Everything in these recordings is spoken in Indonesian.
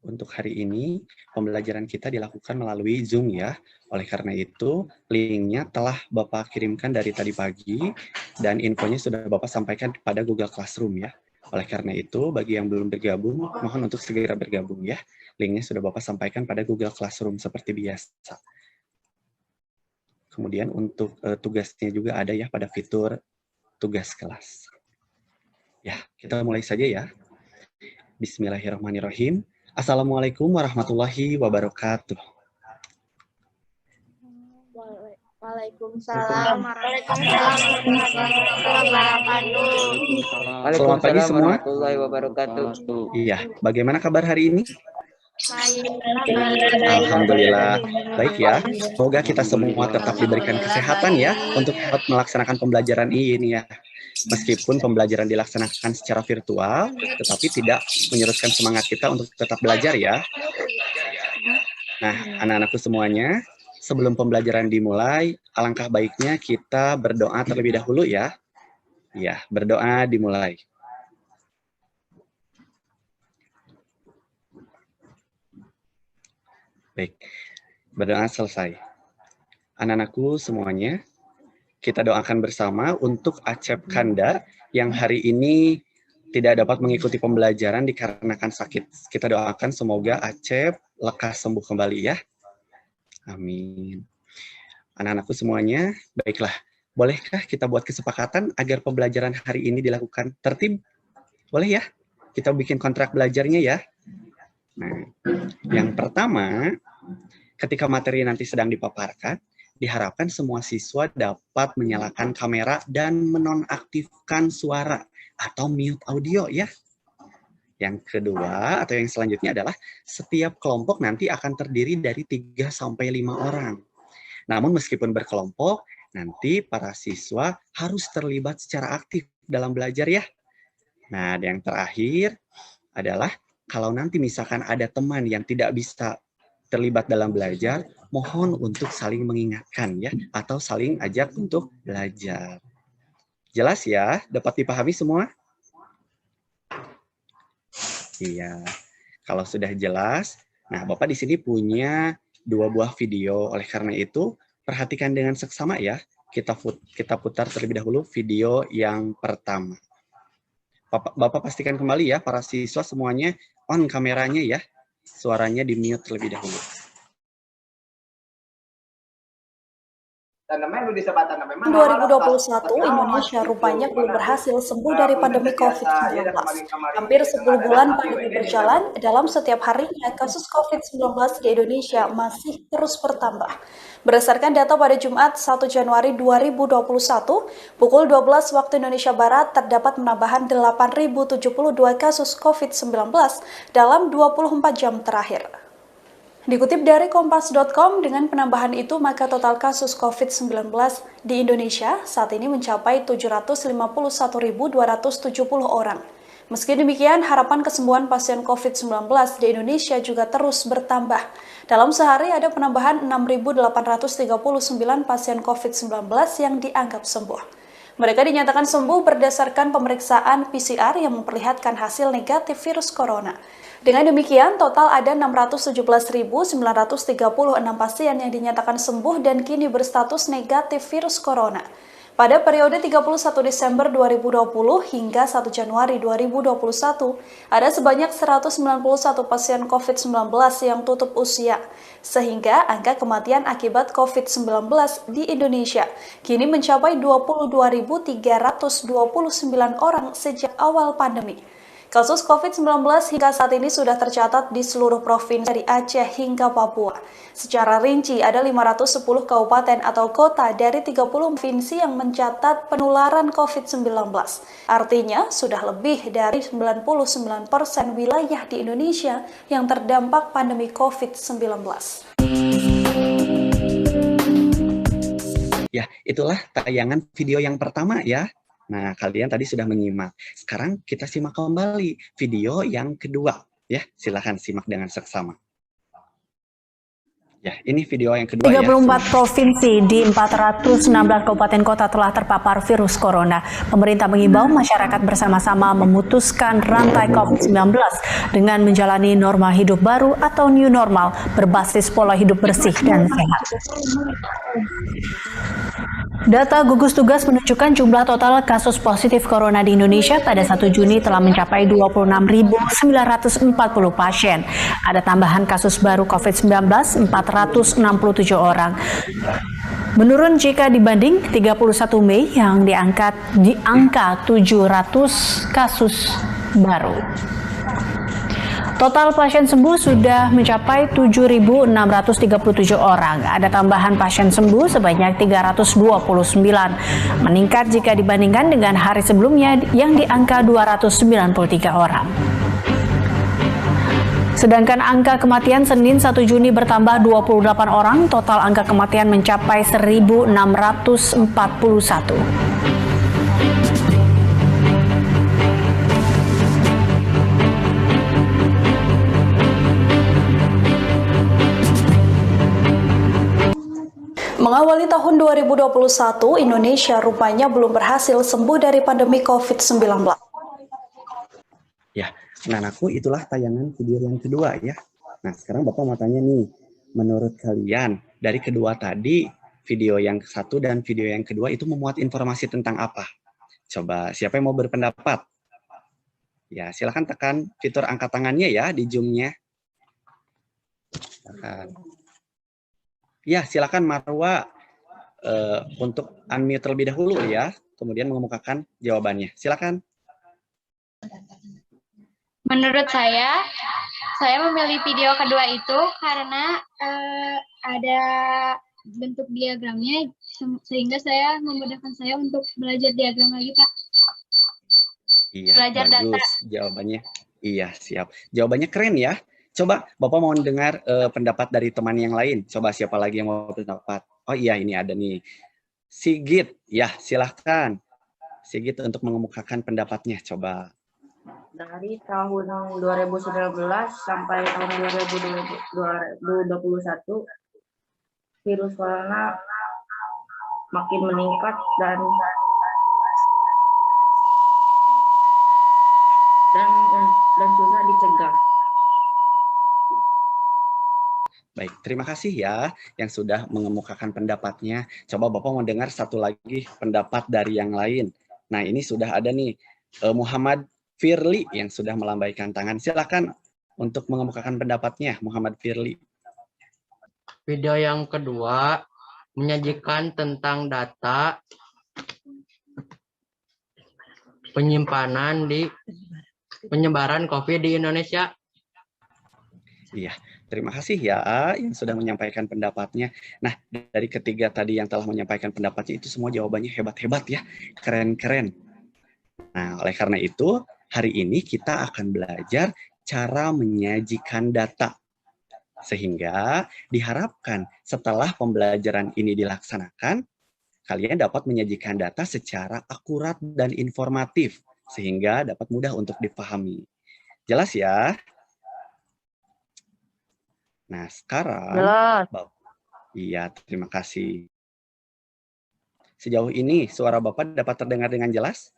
Untuk hari ini, pembelajaran kita dilakukan melalui Zoom ya. Oleh karena itu, linknya telah Bapak kirimkan dari tadi pagi, dan infonya sudah Bapak sampaikan pada Google Classroom ya. Oleh karena itu, bagi yang belum bergabung, mohon untuk segera bergabung ya. Linknya sudah Bapak sampaikan pada Google Classroom seperti biasa. Kemudian untuk tugasnya juga ada ya pada fitur tugas kelas. Ya, kita mulai saja ya. Bismillahirrahmanirrahim. Assalamualaikum warahmatullahi wabarakatuh. Waalaikumsalam warahmatullahi wabarakatuh. Selamat pagi semua. Warahmatullahi wabarakatuh. Iya, bagaimana kabar hari ini? Alhamdulillah. Baik ya. Semoga kita semua tetap diberikan kesehatan ya untuk melaksanakan pembelajaran ini ya. Meskipun pembelajaran dilaksanakan secara virtual, tetapi tidak menyurutkan semangat kita untuk tetap belajar ya. Nah, anak-anakku semuanya, sebelum pembelajaran dimulai, alangkah baiknya kita berdoa terlebih dahulu ya. Ya, berdoa dimulai. Baik, berdoa selesai. Anak-anakku semuanya, kita doakan bersama untuk Acep Kanda yang hari ini tidak dapat mengikuti pembelajaran dikarenakan sakit. Kita doakan semoga Acep lekas sembuh kembali ya. Amin. Anak-anakku semuanya, baiklah. Bolehkah kita buat kesepakatan agar pembelajaran hari ini dilakukan tertib? Boleh ya? Kita bikin kontrak belajarnya ya. Nah, yang pertama, ketika materi nanti sedang dipaparkan, diharapkan semua siswa dapat menyalakan kamera dan menonaktifkan suara atau mute audio ya. Yang kedua atau yang selanjutnya adalah setiap kelompok nanti akan terdiri dari 3 sampai 5 orang. Namun meskipun berkelompok, nanti para siswa harus terlibat secara aktif dalam belajar ya. Nah, yang terakhir adalah kalau nanti misalkan ada teman yang tidak bisa terlibat dalam belajar, mohon untuk saling mengingatkan ya, atau saling ajak untuk belajar. Jelas ya? Dapat dipahami semua? Iya. Kalau sudah jelas, nah Bapak di sini punya 2 buah video. Oleh karena itu, perhatikan dengan seksama ya. Kita putar terlebih dahulu video yang pertama. Bapak pastikan kembali ya, para siswa semuanya on kameranya ya. Suaranya di-mute terlebih dahulu. 2021, Indonesia rupanya belum berhasil sembuh dari pandemi COVID-19. Hampir 10 bulan pandemi berjalan, dalam setiap harinya kasus COVID-19 di Indonesia masih terus bertambah. Berdasarkan data pada Jumat 1 Januari 2021, pukul 12 waktu Indonesia Barat terdapat penambahan 8.072 kasus COVID-19 dalam 24 jam terakhir. Dikutip dari Kompas.com, dengan penambahan itu maka total kasus COVID-19 di Indonesia saat ini mencapai 751.270 orang. Meski demikian, harapan kesembuhan pasien COVID-19 di Indonesia juga terus bertambah. Dalam sehari ada penambahan 6.839 pasien COVID-19 yang dianggap sembuh. Mereka dinyatakan sembuh berdasarkan pemeriksaan PCR yang memperlihatkan hasil negatif virus corona. Dengan demikian, total ada 617.936 pasien yang dinyatakan sembuh dan kini berstatus negatif virus corona. Pada periode 31 Desember 2020 hingga 1 Januari 2021, ada sebanyak 191 pasien COVID-19 yang tutup usia, sehingga angka kematian akibat COVID-19 di Indonesia kini mencapai 22.329 orang sejak awal pandemi. Kasus COVID-19 hingga saat ini sudah tercatat di seluruh provinsi dari Aceh hingga Papua. Secara rinci, ada 510 kabupaten atau kota dari 30 provinsi yang mencatat penularan COVID-19. Artinya, sudah lebih dari 99% wilayah di Indonesia yang terdampak pandemi COVID-19. Ya, itulah tayangan video yang pertama ya. Nah, kalian tadi sudah menyimak. Sekarang kita simak kembali video yang kedua. Ya, silakan simak dengan seksama. Ya, ini video yang kedua 34 provinsi di 419 kabupaten kota telah terpapar virus corona. Pemerintah mengimbau masyarakat bersama-sama memutuskan rantai COVID-19 dengan menjalani norma hidup baru atau new normal berbasis pola hidup bersih dan sehat. Data gugus tugas menunjukkan jumlah total kasus positif corona di Indonesia pada 1 Juni telah mencapai 26.940 pasien. Ada tambahan kasus baru COVID-19 467 orang. Menurun jika dibanding 31 Mei yang diangkat di angka 700 kasus baru. Total pasien sembuh sudah mencapai 7.637 orang. Ada tambahan pasien sembuh sebanyak 329, meningkat jika dibandingkan dengan hari sebelumnya yang di angka 293 orang. Sedangkan angka kematian Senin 1 Juni bertambah 28 orang, total angka kematian mencapai 1.641. Mengawali tahun 2021, Indonesia rupanya belum berhasil sembuh dari pandemi COVID-19. Ya, anak-anakku, itulah tayangan video yang kedua ya. Nah, sekarang Bapak mau tanya nih, menurut kalian dari kedua tadi, video yang satu dan video yang kedua itu memuat informasi tentang apa? Coba, siapa yang mau berpendapat? Ya, silakan tekan fitur angkat tangannya ya di Zoom-nya. Ya, silakan Marwa untuk unmute terlebih dahulu ya, kemudian mengemukakan jawabannya. Silakan. Menurut saya memilih video kedua itu karena ada bentuk diagramnya sehingga saya memudahkan saya untuk belajar diagram lagi, Pak. Iya, Belajar bagus data. jawabannya. Iya, siap. Jawabannya keren ya. Coba Bapak mau dengar pendapat dari teman yang lain. Coba siapa lagi yang mau berpendapat? Oh iya, ini ada nih. Sigit, ya silahkan. Sigit untuk mengemukakan pendapatnya. Coba. Dari tahun 2019 sampai tahun 2021, virus corona makin meningkat dan juga dicegah. Baik, terima kasih ya yang sudah mengemukakan pendapatnya. Coba Bapak mau dengar satu lagi pendapat dari yang lain. Nah, ini sudah ada nih Muhammad Firly yang sudah melambaikan tangan. Silakan untuk mengemukakan pendapatnya, Muhammad Firly. Video yang kedua menyajikan tentang data penyebaran COVID di Indonesia. Iya, terima kasih ya yang sudah menyampaikan pendapatnya. Nah, dari ketiga tadi yang telah menyampaikan pendapatnya itu semua jawabannya hebat-hebat ya, keren-keren. Nah, oleh karena itu, hari ini kita akan belajar cara menyajikan data. Sehingga diharapkan setelah pembelajaran ini dilaksanakan, kalian dapat menyajikan data secara akurat dan informatif, sehingga dapat mudah untuk dipahami. Jelas ya? Nah, sekarang, iya, terima kasih. Sejauh ini, suara Bapak dapat terdengar dengan jelas?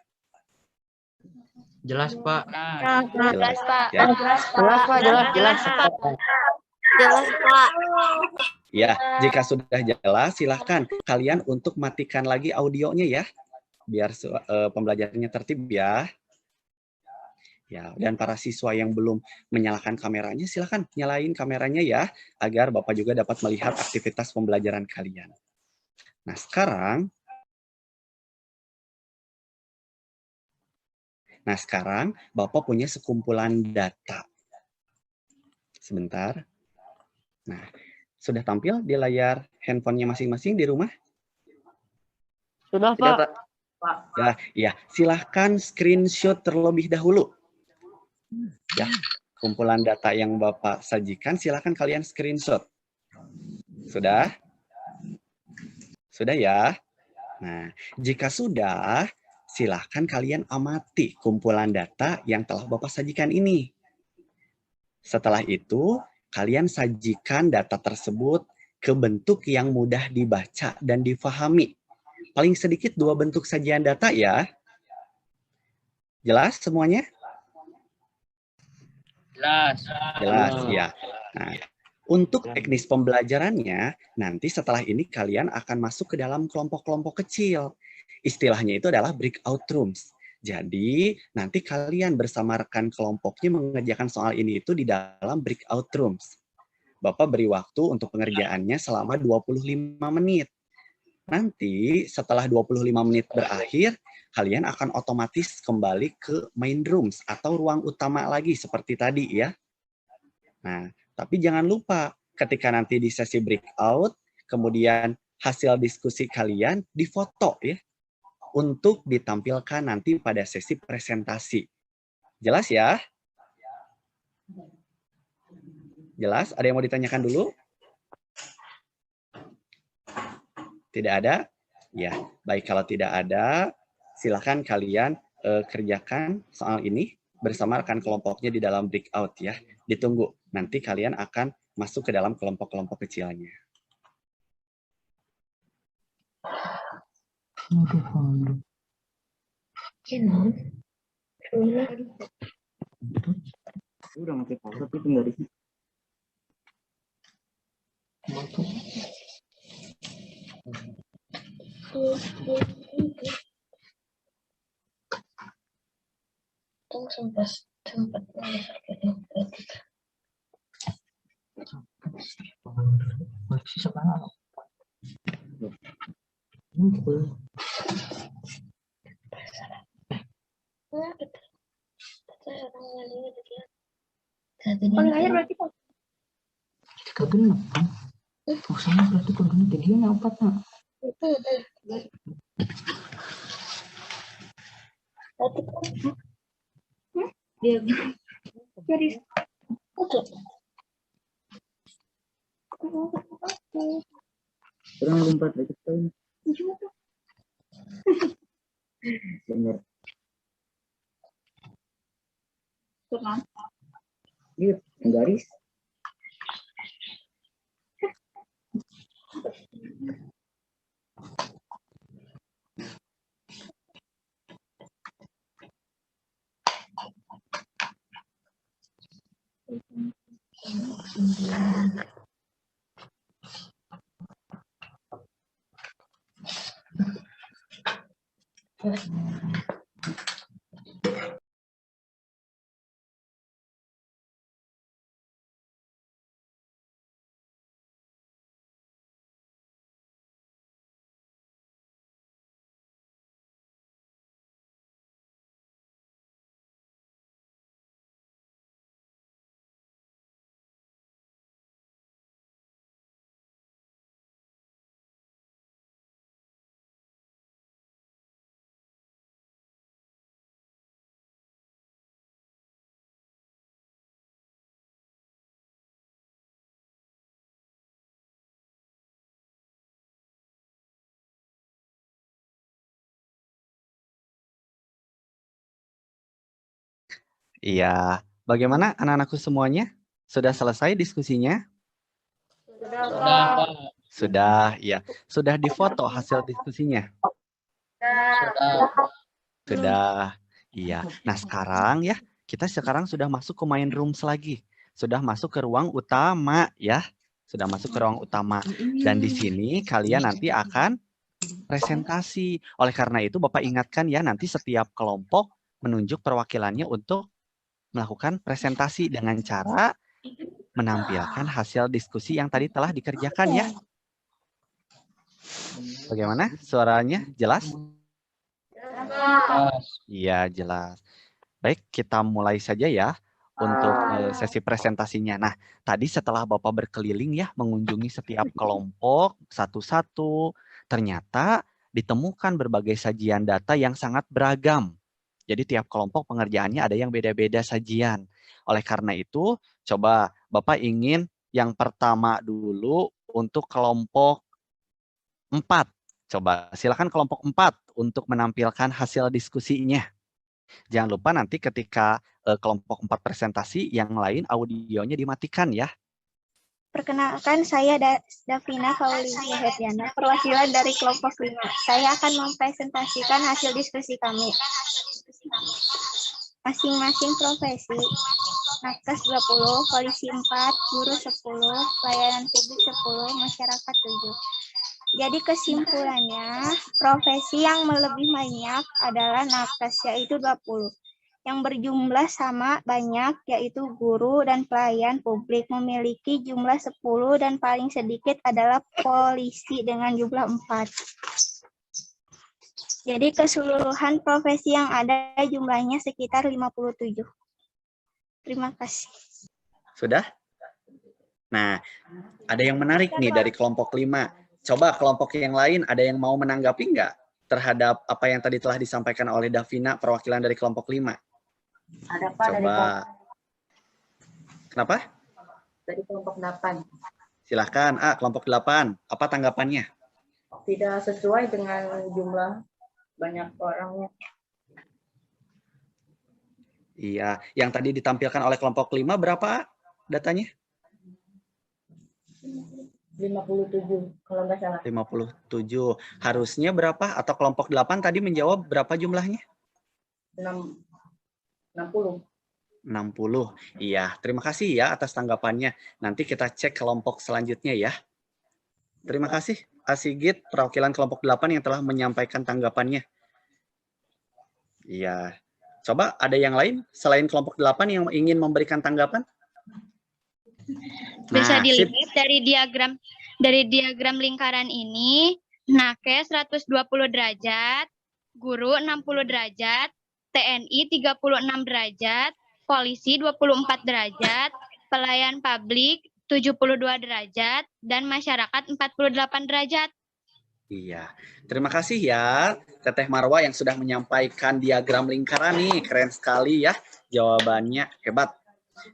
Jelas, Pak. Jelas, Pak. Ya. Jelas, Pak. Ya, jika sudah jelas, silahkan kalian untuk matikan lagi audionya ya, biar pembelajarannya tertib ya. Ya, dan para siswa yang belum menyalakan kameranya, silahkan nyalain kameranya ya, agar Bapak juga dapat melihat aktivitas pembelajaran kalian. Nah, sekarang Bapak punya sekumpulan data. Sebentar. Nah, sudah tampil di layar handphonenya masing-masing di rumah? Sudah, Pak. Ya, silahkan screenshot terlebih dahulu. Ya, kumpulan data yang Bapak sajikan, silahkan kalian screenshot. Sudah? Sudah ya? Nah, jika sudah, silahkan kalian amati kumpulan data yang telah Bapak sajikan ini. Setelah itu, kalian sajikan data tersebut ke bentuk yang mudah dibaca dan difahami. Paling sedikit 2 bentuk sajian data ya. Jelas semuanya? Jelas. Jelas, ya. Nah, untuk teknis pembelajarannya, nanti setelah ini kalian akan masuk ke dalam kelompok-kelompok kecil. Istilahnya itu adalah breakout rooms. Jadi, nanti kalian bersama rekan kelompoknya mengerjakan soal ini itu di dalam breakout rooms. Bapak beri waktu untuk pengerjaannya selama 25 menit. Nanti setelah 25 menit berakhir, kalian akan otomatis kembali ke main rooms atau ruang utama lagi seperti tadi ya. Nah, tapi jangan lupa ketika nanti di sesi breakout, kemudian hasil diskusi kalian difoto ya, untuk ditampilkan nanti pada sesi presentasi. Jelas ya? Jelas? Ada yang mau ditanyakan dulu? Tidak ada? Ya, baik kalau tidak ada, silakan kalian kerjakan soal ini bersama rekan kelompoknya di dalam breakout ya. Ditunggu, nanti kalian akan masuk ke dalam kelompok-kelompok kecilnya. Udah pakai password itu nggak di Kegenap kan? Oh sama berarti kegenap jadinya apa nak? dia kurang lompat lagi poin. Bener. Lihat garis. Iya, bagaimana anak-anakku semuanya? Sudah selesai diskusinya? Sudah, Pak. Sudah, iya. Sudah difoto hasil diskusinya? Sudah. Sudah, iya. Nah sekarang ya, kita sekarang sudah masuk ke main rooms lagi. Sudah masuk ke ruang utama ya. Sudah masuk ke ruang utama. Dan di sini kalian nanti akan presentasi. Oleh karena itu Bapak ingatkan ya, nanti setiap kelompok menunjuk perwakilannya untuk melakukan presentasi dengan cara menampilkan hasil diskusi yang tadi telah dikerjakan ya. Bagaimana? Suaranya jelas? Iya, jelas. Baik, kita mulai saja ya untuk sesi presentasinya. Nah, tadi setelah Bapak berkeliling ya, mengunjungi setiap kelompok satu-satu, ternyata ditemukan berbagai sajian data yang sangat beragam. Jadi tiap kelompok pengerjaannya ada yang beda-beda sajian. Oleh karena itu, coba Bapak ingin yang pertama dulu untuk kelompok 4. Coba silakan kelompok 4 untuk menampilkan hasil diskusinya. Jangan lupa nanti ketika kelompok 4 presentasi, yang lain audionya dimatikan ya. Perkenalkan, saya Davina Kauliya Hetiana, perwakilan dari kelompok 5. Saya akan mempresentasikan hasil diskusi kami. Masing-masing profesi, nakes 20, polisi 4, guru 10, pelayanan publik 10, masyarakat 7. Jadi kesimpulannya, profesi yang lebih banyak adalah nakes, yaitu 20. Yang berjumlah sama banyak, yaitu guru dan pelayan publik, memiliki jumlah 10 dan paling sedikit adalah polisi dengan jumlah 4. Jadi keseluruhan profesi yang ada jumlahnya sekitar 57. Terima kasih. Sudah? Nah, ada yang menarik nih dari kelompok 5. Coba kelompok yang lain ada yang mau menanggapi nggak terhadap apa yang tadi telah disampaikan oleh Davina, perwakilan dari kelompok 5? Ada Pak dari Coba. Kenapa? dari kelompok 8. Silahkan, kelompok 8. Apa tanggapannya? Tidak sesuai dengan jumlah banyak orangnya. Iya, yang tadi ditampilkan oleh kelompok 5 berapa datanya? 57 kalau nggak salah. 57. Harusnya berapa? Atau kelompok 8 tadi menjawab berapa jumlahnya? 60. 60. Iya, terima kasih ya atas tanggapannya. Nanti kita cek kelompok selanjutnya ya. Terima kasih, Sigit, perwakilan kelompok 8 yang telah menyampaikan tanggapannya. Iya. Coba ada yang lain selain kelompok 8 yang ingin memberikan tanggapan? Bisa Nah, dilihat sip. dari diagram lingkaran ini, nakes 120 derajat, guru 60 derajat, TNI 36 derajat, polisi 24 derajat, pelayan publik 72 derajat, dan masyarakat 48 derajat. Iya, terima kasih ya Teteh Marwa yang sudah menyampaikan diagram lingkaran nih. Keren sekali ya jawabannya, hebat.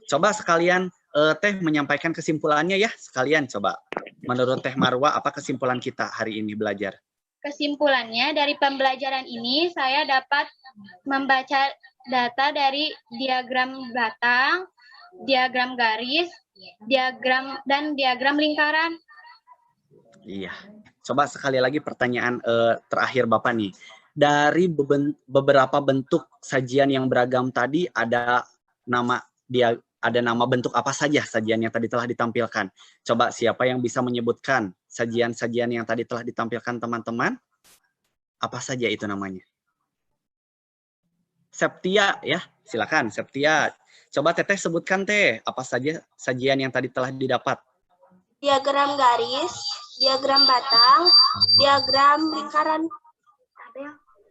Coba sekalian Teh menyampaikan kesimpulannya ya, sekalian coba. Menurut Teh Marwa, apa kesimpulan kita hari ini belajar? Kesimpulannya dari pembelajaran ini saya dapat membaca data dari diagram batang, diagram garis, diagram lingkaran. Iya. Coba sekali lagi pertanyaan terakhir Bapak nih. Dari beberapa bentuk sajian yang beragam tadi ada nama bentuk apa saja sajian yang tadi telah ditampilkan. Coba siapa yang bisa menyebutkan sajian-sajian yang tadi telah ditampilkan teman-teman? Apa saja itu namanya? Septia ya, silakan Septia. Coba Teteh sebutkan Teh, apa saja sajian yang tadi telah didapat? Diagram garis, diagram batang, diagram lingkaran,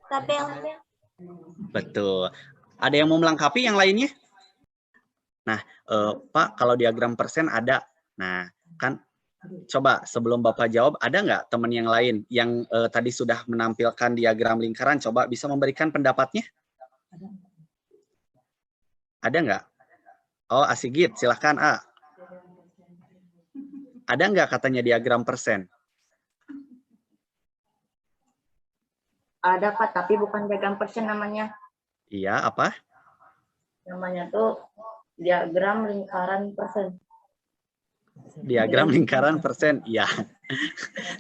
tabel. Betul. Ada yang mau melengkapi yang lainnya? Nah, Pak, kalau diagram persen ada. Nah, kan coba sebelum Bapak jawab, ada nggak teman yang lain yang tadi sudah menampilkan diagram lingkaran, coba bisa memberikan pendapatnya? Ada nggak? Oh, Asigit, silahkan A. Ada nggak katanya diagram persen? Ada Pak, tapi bukan diagram persen namanya. Iya, apa? Namanya tuh diagram lingkaran persen. Diagram lingkaran persen, iya.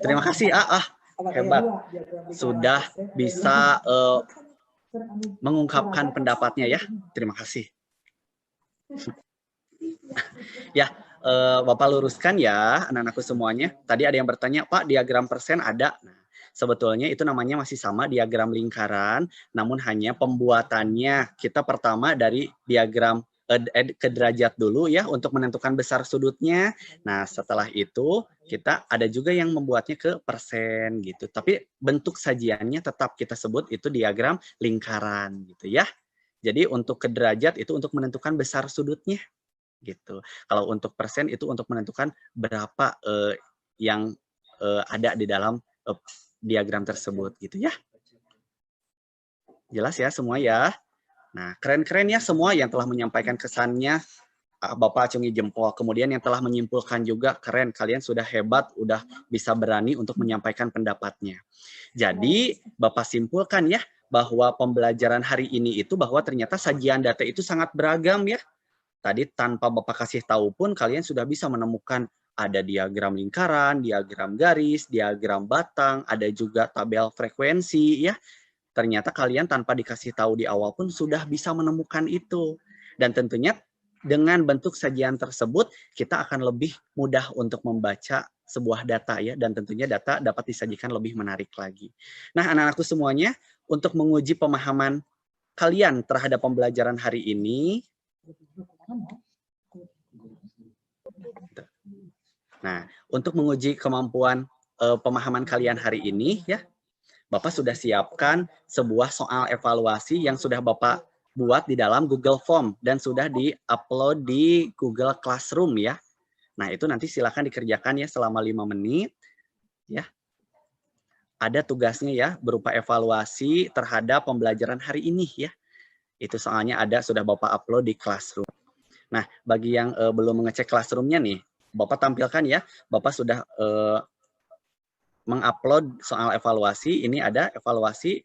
Terima kasih, hebat. Sudah bisa mengungkapkan pendapatnya ya. Terima kasih. Ya, Bapak luruskan ya, anak-anakku semuanya. Tadi ada yang bertanya, Pak, diagram persen ada. Nah, sebetulnya itu namanya masih sama diagram lingkaran, namun hanya pembuatannya kita pertama dari diagram ke derajat dulu ya untuk menentukan besar sudutnya. Nah, setelah itu kita ada juga yang membuatnya ke persen gitu. Tapi bentuk sajiannya tetap kita sebut itu diagram lingkaran gitu ya. Jadi untuk ke derajat itu untuk menentukan besar sudutnya gitu. Kalau untuk persen itu untuk menentukan berapa yang ada di dalam diagram tersebut gitu ya. Jelas ya semua ya. Nah, keren-keren ya semua yang telah menyampaikan kesannya. Bapak acungi jempol. Kemudian yang telah menyimpulkan juga keren. Kalian sudah hebat, udah bisa berani untuk menyampaikan pendapatnya. Jadi, Bapak simpulkan ya bahwa pembelajaran hari ini itu bahwa ternyata sajian data itu sangat beragam ya. Tadi tanpa Bapak kasih tahu pun kalian sudah bisa menemukan ada diagram lingkaran, diagram garis, diagram batang, ada juga tabel frekuensi ya. Ternyata kalian tanpa dikasih tahu di awal pun sudah bisa menemukan itu. Dan tentunya dengan bentuk sajian tersebut kita akan lebih mudah untuk membaca sebuah data ya, dan tentunya data dapat disajikan lebih menarik lagi. Nah, anak-anakku semuanya, untuk menguji pemahaman kalian terhadap pembelajaran hari ini, nah, untuk menguji kemampuan pemahaman kalian hari ini ya, Bapak sudah siapkan sebuah soal evaluasi yang sudah Bapak buat di dalam Google Form dan sudah di-upload di Google Classroom ya. Nah, itu nanti silakan dikerjakan ya selama 5 menit ya. Ada tugasnya ya berupa evaluasi terhadap pembelajaran hari ini ya. Itu soalnya ada sudah Bapak upload di Classroom. Nah, bagi yang belum mengecek Classroom-nya nih, Bapak tampilkan ya, Bapak sudah mengupload soal evaluasi. Ini ada evaluasi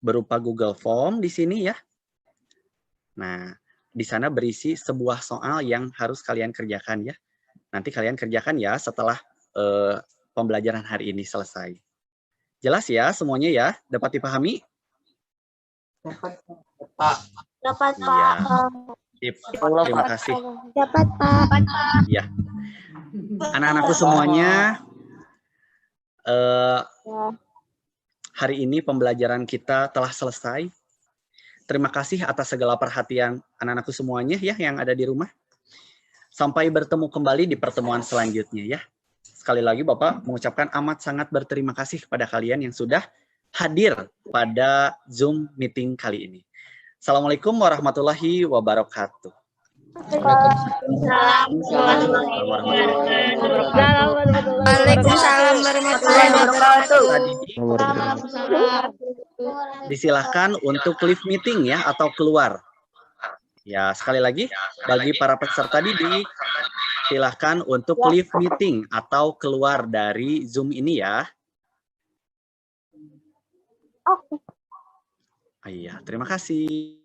berupa Google Form di sini ya. Nah, di sana berisi sebuah soal yang harus kalian kerjakan ya. Nanti kalian kerjakan ya setelah pembelajaran hari ini selesai. Jelas ya semuanya ya? Dapat dipahami? Dapat, Pak. Dapat, Iya. Sip. Terima kasih. Dapat, Pak. Ya. Anak-anakku semuanya, hari ini pembelajaran kita telah selesai. Terima kasih atas segala perhatian anak-anakku semuanya ya yang ada di rumah. Sampai bertemu kembali di pertemuan selanjutnya ya. Sekali lagi Bapak mengucapkan amat sangat berterima kasih kepada kalian yang sudah hadir pada Zoom meeting kali ini. Assalamualaikum warahmatullahi wabarakatuh. Waalaikumsalam warahmatullahi wabarakatuh. Disilahkan untuk leave meeting ya atau keluar. Ya, sekali lagi bagi para peserta didik silahkan untuk leave meeting atau keluar dari Zoom ini ya. Iya, terima kasih.